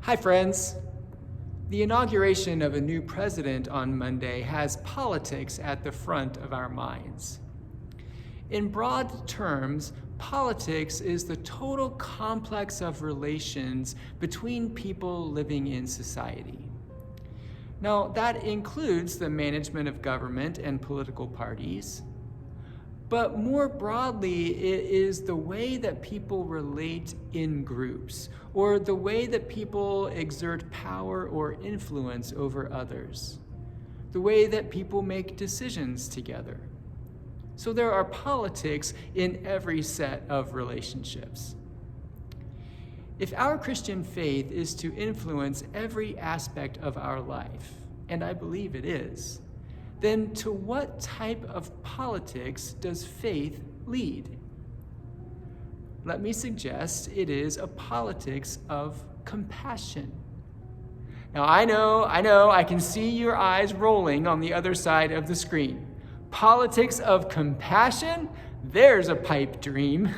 Hi, friends. The inauguration of a new president on Monday has politics at the front of our minds. In broad terms, politics is the total complex of relations between people living in society. Now, that includes the management of government and political parties, but more broadly, it is the way that people relate in groups, or the way that people exert power or influence over others, the way that people make decisions together. So there are politics in every set of relationships. If our Christian faith is to influence every aspect of our life, and I believe it is, then to what type of politics does faith lead? Let me suggest it is a politics of compassion. Now, I know, I can see your eyes rolling on the other side of the screen. Politics of compassion? There's a pipe dream.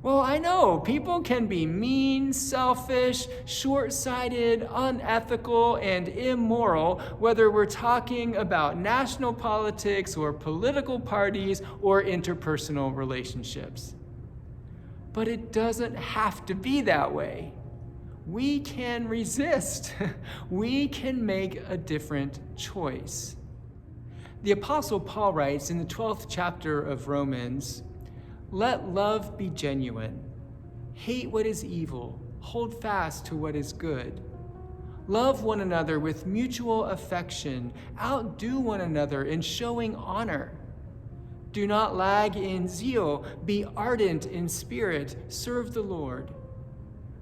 Well, I know people can be mean, selfish, short-sighted, unethical, and immoral, whether we're talking about national politics or political parties or interpersonal relationships. But it doesn't have to be that way. We can resist. We can make a different choice. The Apostle Paul writes in the 12th chapter of Romans, "Let love be genuine. Hate what is evil. Hold fast to what is good. Love one another with mutual affection. Outdo one another in showing honor. Do not lag in zeal. Be ardent in spirit. Serve the Lord.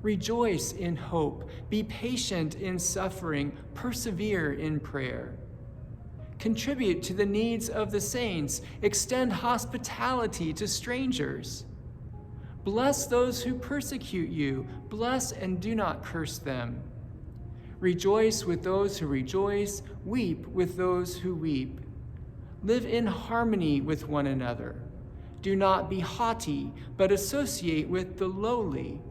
Rejoice in hope. Be patient in suffering. Persevere in prayer. Contribute to the needs of the saints. Extend hospitality to strangers. Bless those who persecute you. Bless and do not curse them. Rejoice with those who rejoice. Weep with those who weep. Live in harmony with one another. Do not be haughty, but associate with the lowly.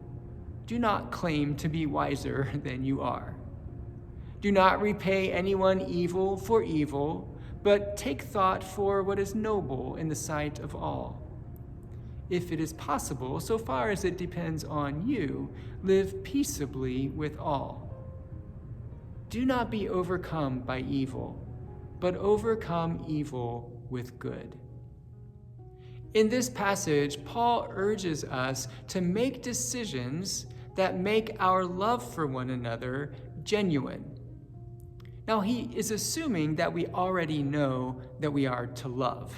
Do not claim to be wiser than you are. Do not repay anyone evil for evil, but take thought for what is noble in the sight of all. If it is possible, so far as it depends on you, live peaceably with all. Do not be overcome by evil, but overcome evil with good." In this passage, Paul urges us to make decisions that make our love for one another genuine. Now, he is assuming that we already know that we are to love.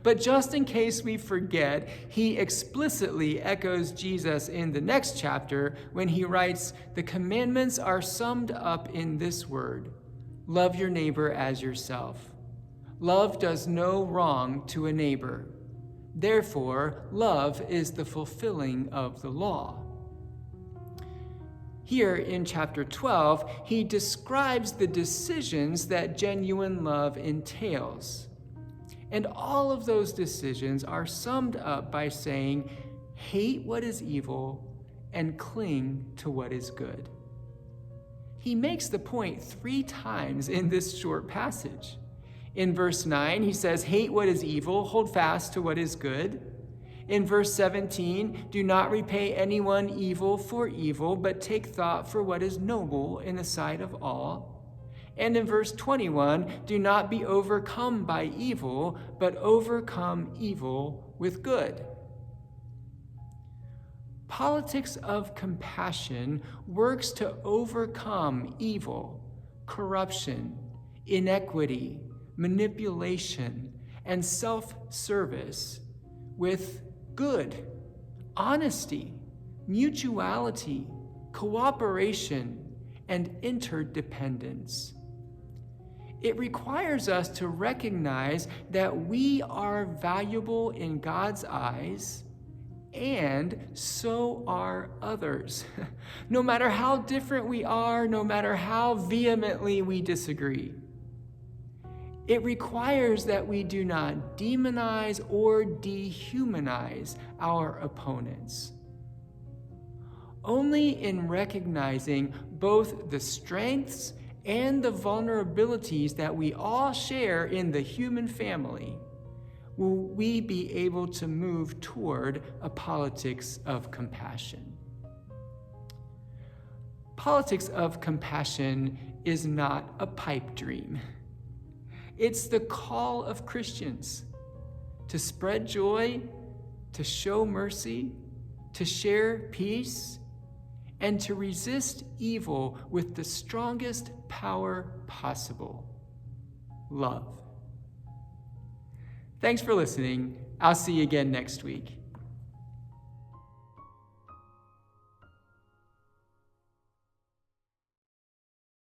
But just in case we forget, he explicitly echoes Jesus in the next chapter when he writes, "The commandments are summed up in this word, love your neighbor as yourself. Love does no wrong to a neighbor. Therefore, love is the fulfilling of the law." Here in chapter 12, he describes the decisions that genuine love entails. And all of those decisions are summed up by saying, hate what is evil and cling to what is good. He makes the point 3 times in this short passage. In verse 9, he says, hate what is evil, hold fast to what is good. In verse 17, do not repay anyone evil for evil, but take thought for what is noble in the sight of all. And in verse 21, do not be overcome by evil, but overcome evil with good. Politics of compassion works to overcome evil, corruption, inequity, manipulation, and self-service with good, honesty, mutuality, cooperation, and interdependence. It requires us to recognize that we are valuable in God's eyes, and so are others. No matter how different we are, no matter how vehemently we disagree. It requires that we do not demonize or dehumanize our opponents. Only in recognizing both the strengths and the vulnerabilities that we all share in the human family will we be able to move toward a politics of compassion. Politics of compassion is not a pipe dream. It's the call of Christians to spread joy, to show mercy, to share peace, and to resist evil with the strongest power possible: love. Thanks for listening. I'll see you again next week.